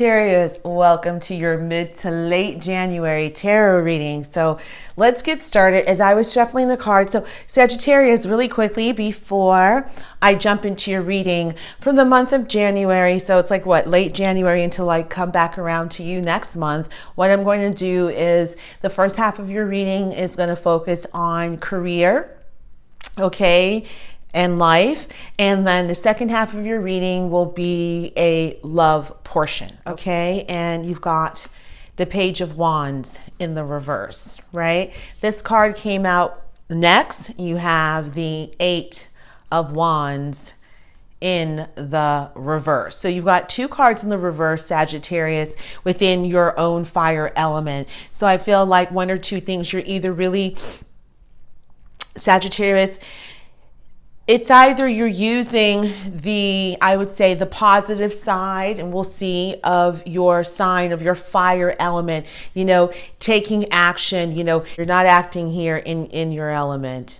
Sagittarius, welcome to your mid to late January tarot reading. So let's get started. As I was shuffling the cards, so Sagittarius, really quickly before I jump into your reading from the month of January, so it's like what, late January until I come back around to you next month. What I'm going to do is the first half of your reading is going to focus on career, okay, and life, and then the second half of your reading will be a love portion, okay? And you've got the Page of Wands in the reverse, right? This card came out next. You have the Eight of Wands in the reverse. So you've got two cards in the reverse, Sagittarius, within your own fire element. So I feel like one or two things. You're either really, Sagittarius, it's either you're using the, I would say, the positive side, and we'll see, of your sign, of your fire element, you know, taking action, you know, you're not acting here in your element,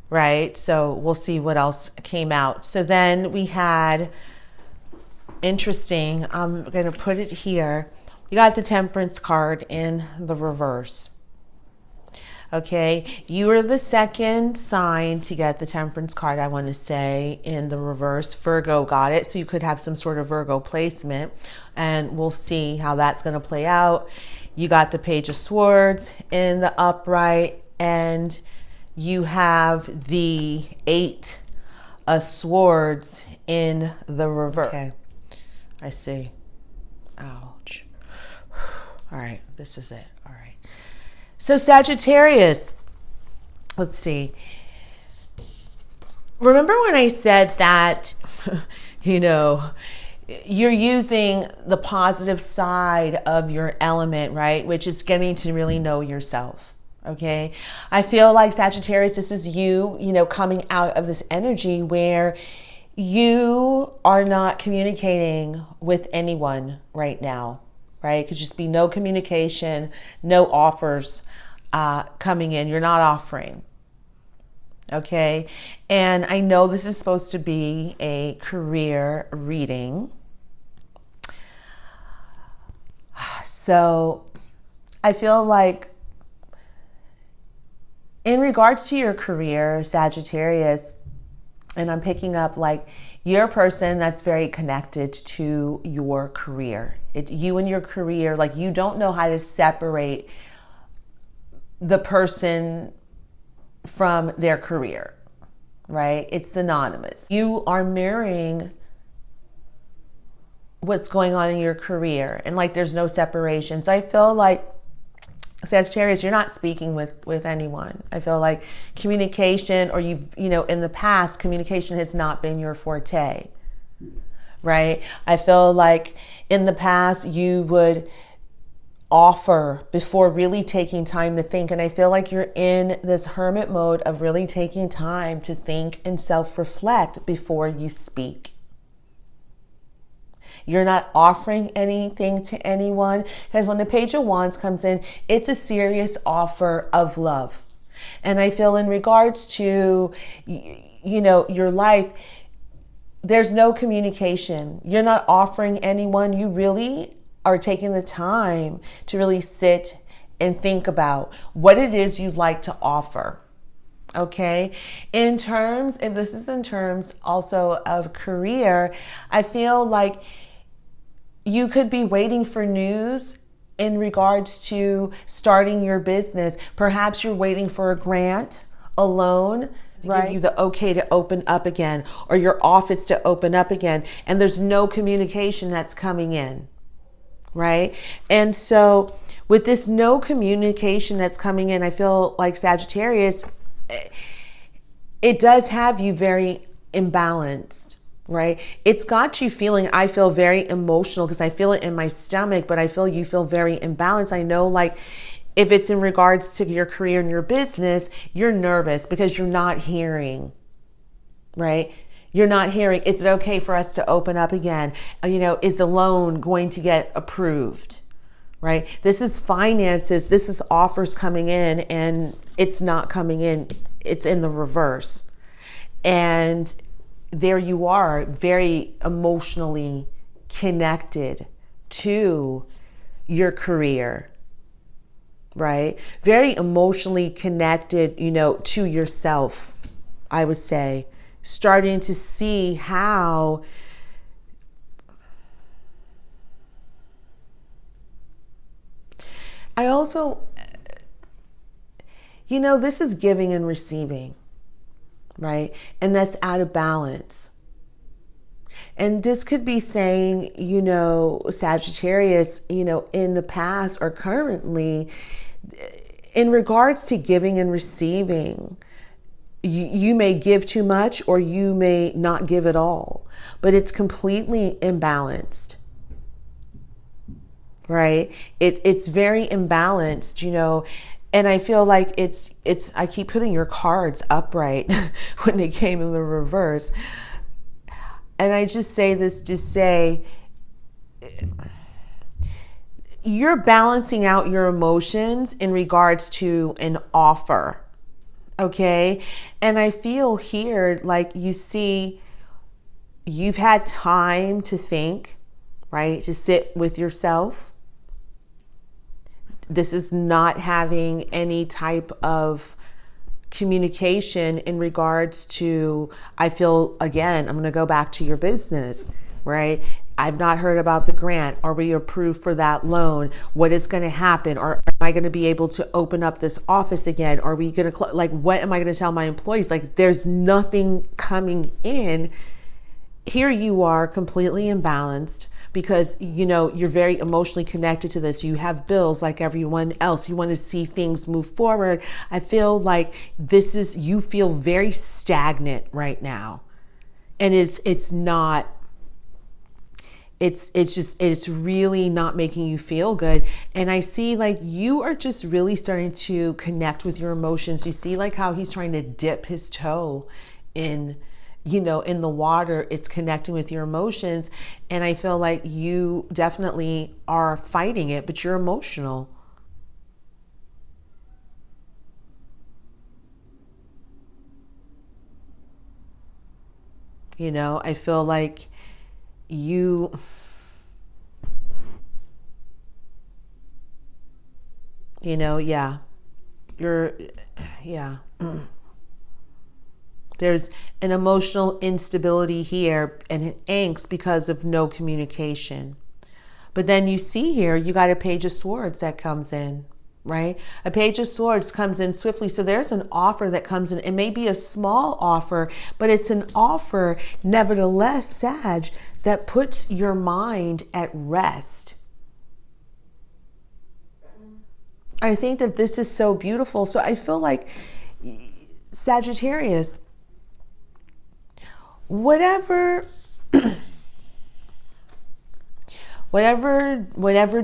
right? So we'll see what else came out. So then we had, interesting, I'm going to put it here. You got the Temperance card in the reverse. Okay, you are the second sign to get the Temperance card, I want to say, in the reverse. Virgo got it, so you could have some sort of Virgo placement, and we'll see how that's going to play out. You got the Page of Swords in the upright, and you have the Eight of Swords in the reverse. Okay, I see. Ouch. All right, this is it. All right. So Sagittarius, let's see. Remember when I said that, you know, you're using the positive side of your element, right? Which is getting to really know yourself. Okay. I feel like Sagittarius, this is you, you know, coming out of this energy where you are not communicating with anyone right now. Right? Could just be no communication, no offers coming in. You're not offering. Okay. And I know this is supposed to be a career reading. So I feel like in regards to your career, Sagittarius, and I'm picking up like you're a person that's very connected to your career. You and your career, like you don't know how to separate the person from their career, right? It's synonymous. You are mirroring what's going on in your career, and like there's no separation. So I feel like Sagittarius, you're not speaking with anyone. I feel like communication, or you know, in the past, communication has not been your forte, right? I feel like in the past you would offer before really taking time to think. And I feel like you're in this hermit mode of really taking time to think and self-reflect before you speak. You're not offering anything to anyone, because when the Page of Wands comes in, it's a serious offer of love. And I feel in regards to, you know, your life, there's no communication. You're not offering anyone. You really are taking the time to really sit and think about what it is you'd like to offer. Okay. In terms, if this is in terms also of career, I feel like you could be waiting for news in regards to starting your business. Perhaps you're waiting for a grant, a loan, to give you the okay to open up again, or your office to open up again. And there's no communication that's coming in, right? And so with this no communication that's coming in, I feel like Sagittarius, it does have you very imbalanced. Right? It's got you feeling, I feel very emotional because I feel it in my stomach, but I feel you feel very imbalanced. I know, like, if it's in regards to your career and your business, you're nervous because you're not hearing, right? You're not hearing, is it okay for us to open up again? You know, is the loan going to get approved? Right? This is finances. This is offers coming in, and it's not coming in. It's in the reverse. And there you are, very emotionally connected to your career, right? Very emotionally connected, to yourself, I would say. Starting to see how I also, this is giving and receiving, right? And that's out of balance. And this could be saying, Sagittarius, in the past or currently, in regards to giving and receiving, you may give too much or you may not give at all, but it's completely imbalanced, right? It's very imbalanced, and I feel like I keep putting your cards upright when they came in the reverse. And I just say this to say, you're balancing out your emotions in regards to an offer, okay? And I feel here like you've had time to think, right? To sit with yourself. This is not having any type of communication in regards to, I feel, again, I'm going to go back to your business, right? I've not heard about the grant. Are we approved for that loan? What is going to happen? Or am I going to be able to open up this office again? Are we going to, what am I going to tell my employees? Like, there's nothing coming in. Here you are completely imbalanced because, you're very emotionally connected to this. You have bills like everyone else. You want to see things move forward. I feel like you feel very stagnant right now. And it's really not making you feel good. And I see like you are just really starting to connect with your emotions. You see like how he's trying to dip his toe in the water. It's connecting with your emotions. And I feel like you definitely are fighting it, but you're emotional. I feel like yeah. There's an emotional instability here and an angst because of no communication. But then you see here, you got a Page of Swords that comes in, right? A Page of Swords comes in swiftly. So there's an offer that comes in. It may be a small offer, but it's an offer, nevertheless, Sag, that puts your mind at rest. I think that this is so beautiful. So I feel like Sagittarius, whatever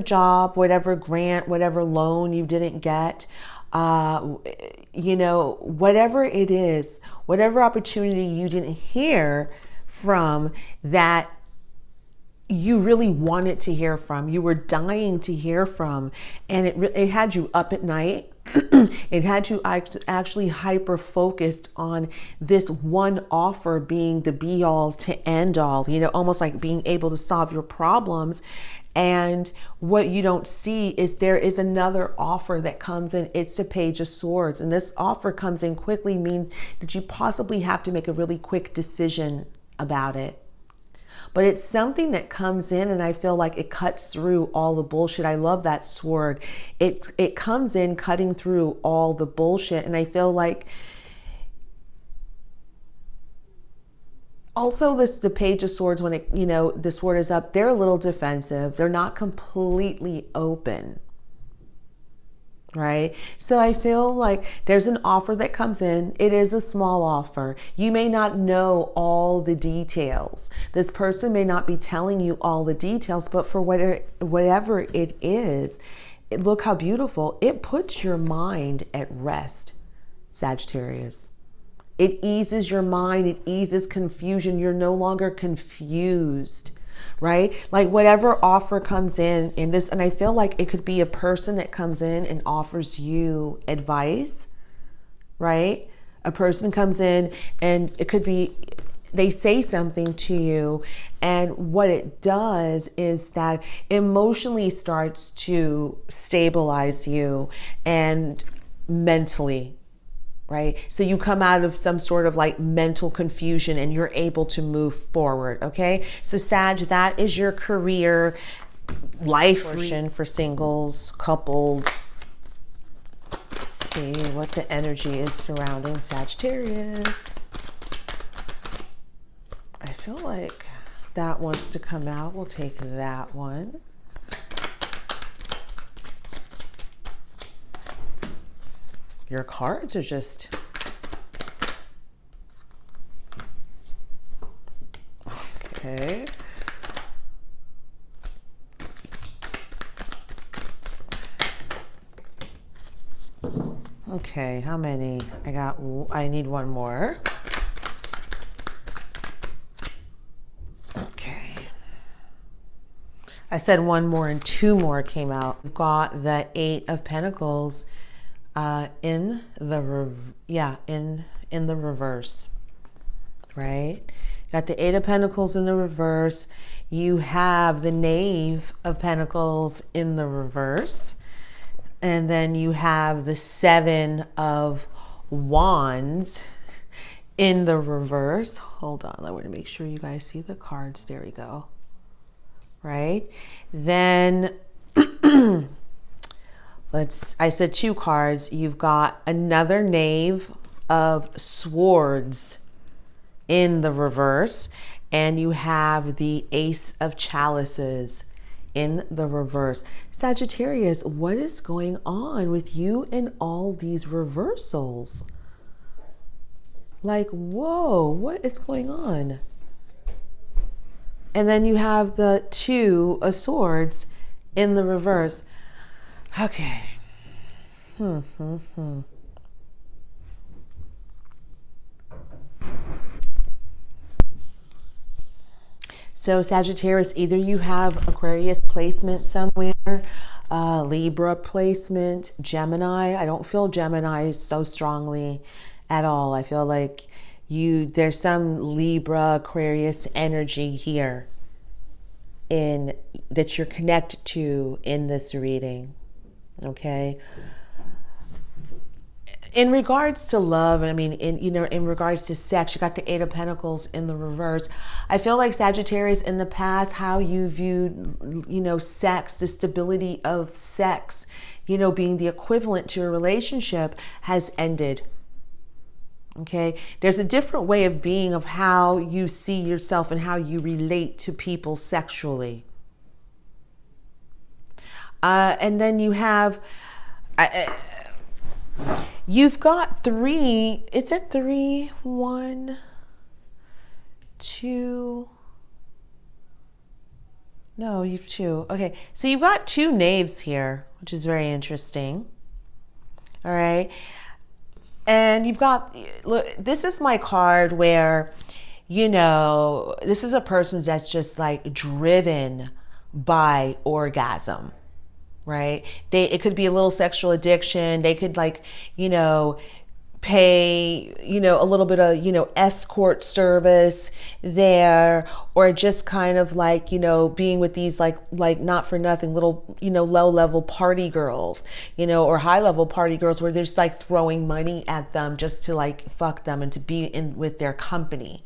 job, whatever grant, whatever loan you didn't get, whatever it is, whatever opportunity you didn't hear from that you really wanted to hear from, you were dying to hear from, and it had you up at night. It had you actually hyper focused on this one offer being the be all to end all, almost like being able to solve your problems. And what you don't see is there is another offer that comes in. It's the Page of Swords. And this offer comes in quickly, means that you possibly have to make a really quick decision about it. But it's something that comes in, and I feel like it cuts through all the bullshit. I love that sword. It comes in cutting through all the bullshit. And I feel like also the Page of Swords, when the sword is up, they're a little defensive. They're not completely open. Right? So I feel like there's an offer that comes in. It is a small offer. You may not know all the details. This person may not be telling you all the details, but for whatever it is, look how beautiful. It puts your mind at rest, Sagittarius. It eases your mind. It eases confusion. You're no longer confused. Right? Like whatever offer comes in this, and I feel like it could be a person that comes in and offers you advice, right? A person comes in and it could be they say something to you, and what it does is that emotionally starts to stabilize you and mentally, right? So you come out of some sort of like mental confusion and you're able to move forward, okay? So Sag, that is your career life portion for singles, coupled. Let's see what the energy is surrounding Sagittarius. I feel like that wants to come out. We'll take that one. Your cards are just... Okay. Okay, how many? I need one more. Okay. I said one more and two more came out. We've got the Eight of Pentacles in the reverse, right? Got the Eight of Pentacles in the reverse. You have the Knave of Pentacles in the reverse. And then you have the Seven of Wands in the reverse. Hold on, I want to make sure you guys see the cards. There we go. Right? Then I said two cards. You've got another Knave of Swords in the reverse, and you have the Ace of Chalices in the reverse. Sagittarius, what is going on with you and all these reversals? Like, whoa, what is going on? And then you have the Two of Swords in the reverse. Okay. So Sagittarius, either you have Aquarius placement somewhere, Libra placement, Gemini. I don't feel Gemini so strongly at all. I feel like there's some Libra, Aquarius energy here that you're connected to in this reading. Okay. In regards to love, I mean, in regards to sex, you got the Eight of Pentacles in the reverse. I feel like Sagittarius, in the past, how you viewed, sex, the stability of sex, being the equivalent to a relationship has ended. Okay. There's a different way of being, of how you see yourself and how you relate to people sexually. And then you have... You've got three, is it three? 1, 2, no, you've two. Okay, so you've got two knaves here, which is very interesting. All right. And you've got, look, this is my card where, this is a person that's just like driven by orgasm. Right? It could be a little sexual addiction. They could pay, a little bit of, escort service there, or just kind of like, being with these like not for nothing little, low level party girls, or high level party girls where they're just like throwing money at them just to like fuck them and to be in with their company.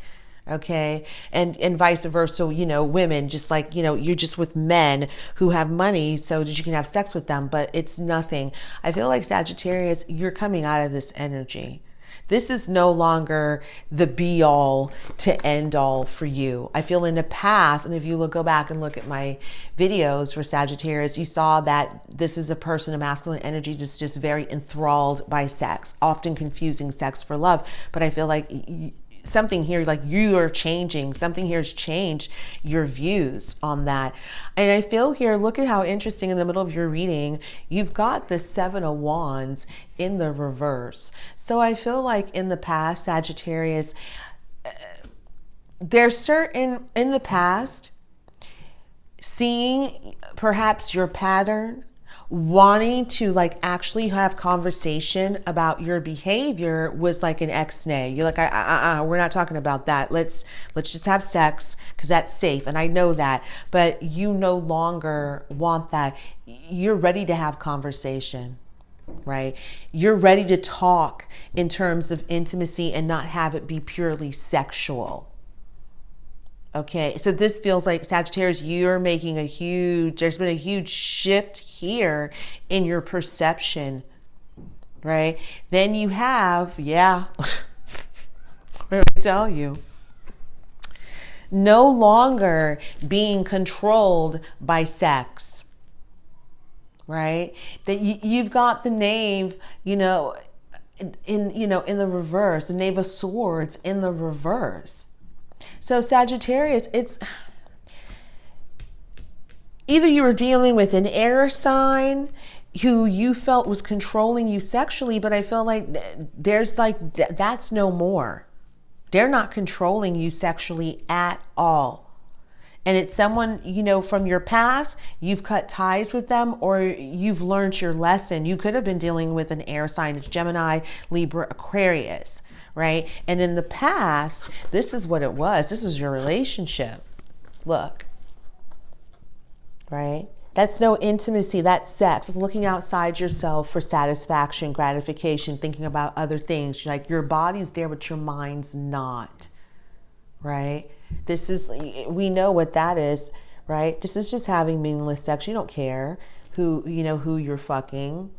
Okay. And vice versa, women just like, you're just with men who have money so that you can have sex with them, but it's nothing. I feel like Sagittarius, you're coming out of this energy. This is no longer the be all to end all for you. I feel in the past, and if you go back and look at my videos for Sagittarius, you saw that this is a person, a masculine energy, just very enthralled by sex, often confusing sex for love. But I feel like something here, like you are changing, something here has changed your views on that. And I feel here, look at how interesting in the middle of your reading, you've got the Seven of Wands in the reverse. So I feel like in the past, Sagittarius, there's certain, in the past, seeing perhaps your pattern wanting to like actually have conversation about your behavior was like an ex-nay. You're like, we're not talking about that. Let's just have sex because that's safe. And I know that, but you no longer want that. You're ready to have conversation, right? You're ready to talk in terms of intimacy and not have it be purely sexual. Okay, so this feels like Sagittarius, you're making there's been a huge shift here in your perception, right? Then you have, what did I tell you? No longer being controlled by sex, right? That you've got the knave, in the reverse, the Knave of Swords in the reverse. So Sagittarius, it's either you were dealing with an air sign who you felt was controlling you sexually, but I feel like that's no more. They're not controlling you sexually at all. And it's someone, from your past, you've cut ties with them or you've learned your lesson. You could have been dealing with an air sign. It's Gemini, Libra, Aquarius. Right? And in the past, this is what it was. This is your relationship. Look. Right? That's no intimacy. That's sex. It's looking outside yourself for satisfaction, gratification, thinking about other things. Like your body's there, but your mind's not. Right? We know what that is. Right? This is just having meaningless sex. You don't care who you're fucking.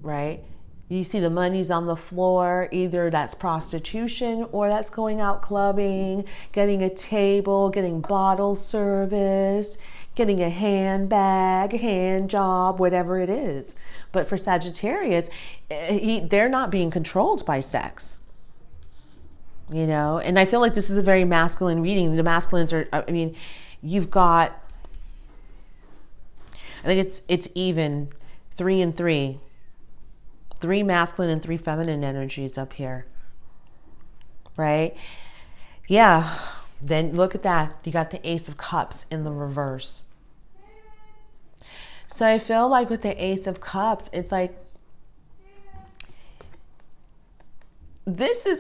Right? You see the money's on the floor, either that's prostitution or that's going out clubbing, getting a table, getting bottle service, getting a handbag, a hand job, whatever it is. But for Sagittarius, they're not being controlled by sex. And I feel like this is a very masculine reading. The masculines are, you've got, I think it's even 3 and 3. 3 masculine and 3 feminine energies up here, right? Yeah, then look at that. You got the Ace of Cups in the reverse. So I feel like with the Ace of Cups, it's like,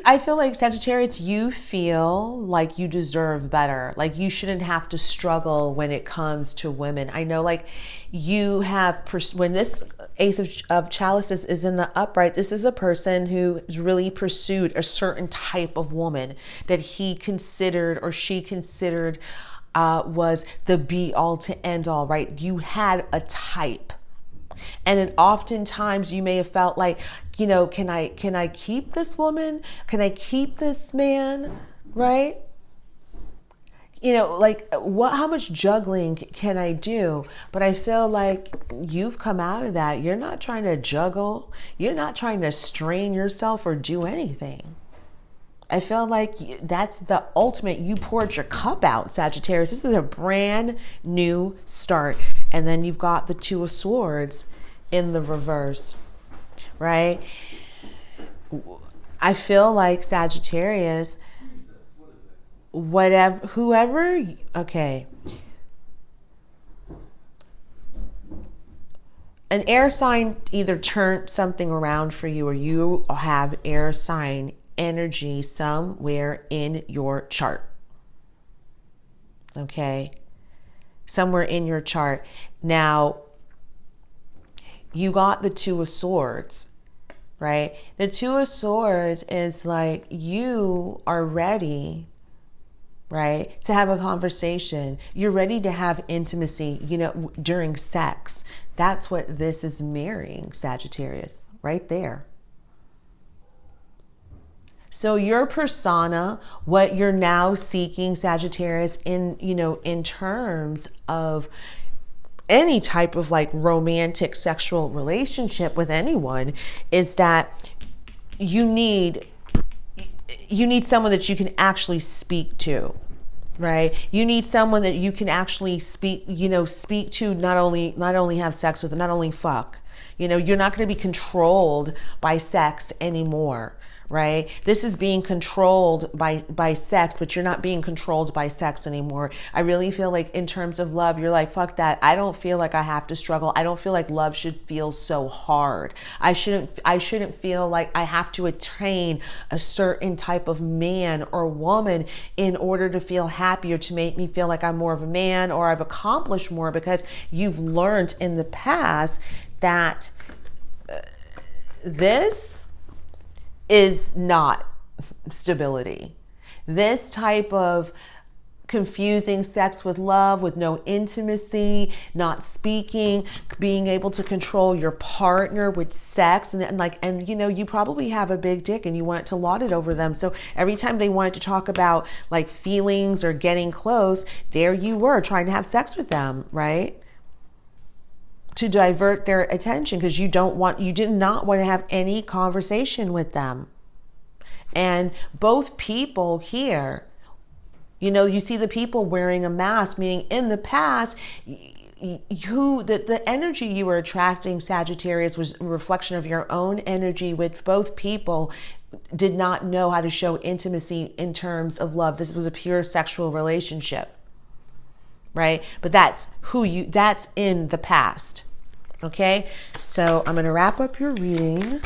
I feel like Sagittarius, you feel like you deserve better. Like you shouldn't have to struggle when it comes to women. I know like you have, when this Ace of Chalices is in the upright, this is a person who has really pursued a certain type of woman that he considered or she considered was the be all to end all, right? You had a type. And then oftentimes you may have felt like, can I keep this woman? Can I keep this man? Right? How much juggling can I do? But I feel like you've come out of that. You're not trying to juggle. You're not trying to strain yourself or do anything. I feel like that's the ultimate. You poured your cup out, Sagittarius. This is a brand new start. And then you've got the 2 of Swords in the reverse, right? I feel like Sagittarius, okay. An air sign either turned something around for you or you have air sign energy somewhere in your chart. Okay? Somewhere in your chart. Now, you got the 2 of Swords, right? The 2 of Swords is like you are ready, right, to have a conversation. You're ready to have intimacy, during sex. That's what this is mirroring, Sagittarius, right there. So your persona, what you're now seeking, Sagittarius, in terms of any type of like romantic sexual relationship with anyone, is that you need someone that you can actually speak to, right? You need someone that you can actually speak to, not only have sex with, not only fuck. You're not going to be controlled by sex anymore, right? This is being controlled by sex, but you're not being controlled by sex anymore. I really feel like in terms of love, you're like, fuck that. I don't feel like I have to struggle. I don't feel like love should feel so hard. I shouldn't feel like I have to attain a certain type of man or woman in order to feel happy or to make me feel like I'm more of a man or I've accomplished more, because you've learned in the past that this is not stability. This type of confusing sex with love, with no intimacy, not speaking, being able to control your partner with sex, and you know, you probably have a big dick and you want to laud it over them. So every time they wanted to talk about like feelings or getting close, there you were trying to have sex with them, right? To divert their attention, because you did not want to have any conversation with them. And both people here, you know, you see the people wearing a mask, meaning in the past, the energy you were attracting, Sagittarius, was a reflection of your own energy, which both people did not know how to show intimacy in terms of love. This was a pure sexual relationship, right? But that's in the past. Okay, so I'm going to wrap up your reading.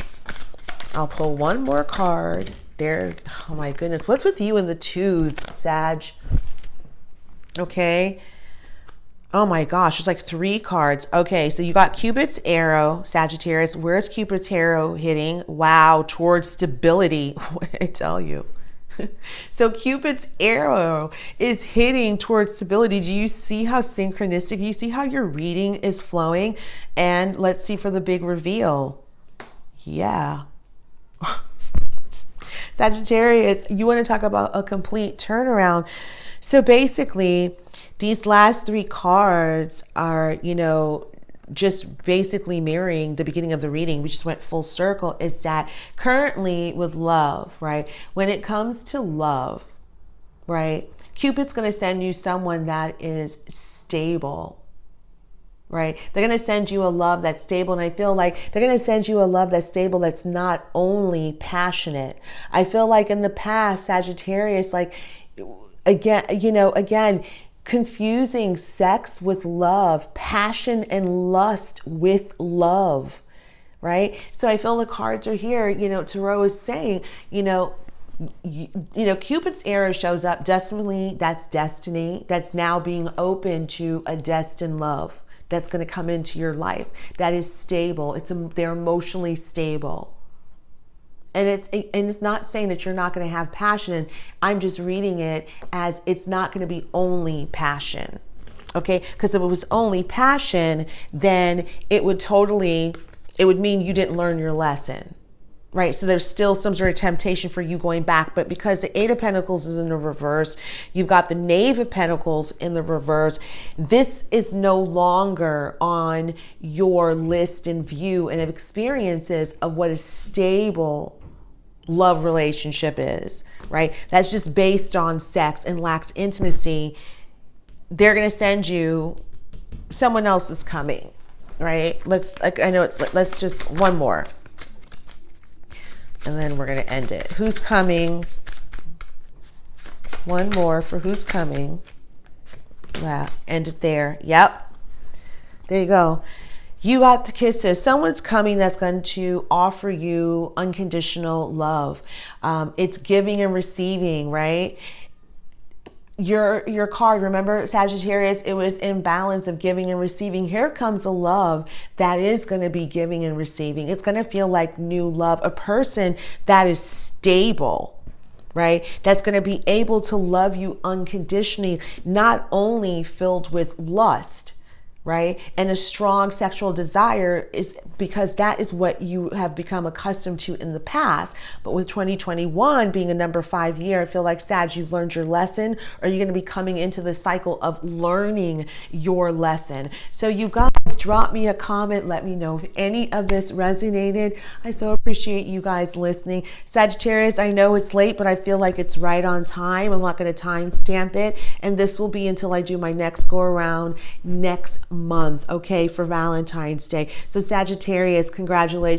I'll pull one more card. There. Oh my goodness. What's with you and the twos, Sag? Okay. Oh my gosh. There's like 3 cards. Okay, so you got Cupid's arrow, Sagittarius. Where's Cupid's arrow hitting? Wow, towards stability. What did I tell you? So Cupid's arrow is hitting towards stability. Do you see how synchronistic? You see how your reading is flowing? And let's see for the big reveal. Yeah. Sagittarius, you want to talk about a complete turnaround. So basically, these last 3 cards are, you know, just basically mirroring the beginning of the reading. We just went full circle. Is that currently with love, right? When it comes to love, right? Cupid's going to send you someone that is stable, right? They're going to send you a love that's stable. And I feel like they're going to send you a love that's stable, that's not only passionate. I feel like in the past, Sagittarius, like, again, confusing sex with love, passion and lust with love, right? So I feel the cards are here, you know, Tarot is saying, you know, Cupid's arrow shows up. Definitely, that's destiny. That's now being open to a destined love that's going to come into your life. That is stable. They're emotionally stable. And it's not saying that you're not going to have passion. I'm just reading it as it's not going to be only passion. Okay? Because if it was only passion, then it would mean you didn't learn your lesson. Right? So there's still some sort of temptation for you going back. But because the 8 of Pentacles is in the reverse, you've got the Knave of Pentacles in the reverse. This is no longer on your list and view and of experiences of what a stable love relationship is, right? That's just based on sex and lacks intimacy. They're going to send you, someone else is coming, right? Let's just one more. And then we're going to end it. Who's coming? One more for who's coming. Yeah, end it there. Yep. There you go. You got the kisses. Someone's coming that's going to offer you unconditional love. It's giving and receiving, right? Your card, remember, Sagittarius, it was in balance of giving and receiving. Here comes a love that is going to be giving and receiving. It's going to feel like new love, a person that is stable, right? That's going to be able to love you unconditionally, not only filled with lust, right? And a strong sexual desire, is because that is what you have become accustomed to in the past. But with 2021 being a number 5 year, I feel like, Sag, you've learned your lesson, or you're going to be coming into the cycle of learning your lesson. So you guys, drop me a comment. Let me know if any of this resonated. I so appreciate you guys listening. Sagittarius, I know it's late, but I feel like it's right on time. I'm not going to timestamp it. And this will be until I do my next go around next month, okay, for Valentine's Day. So Sagittarius, congratulations.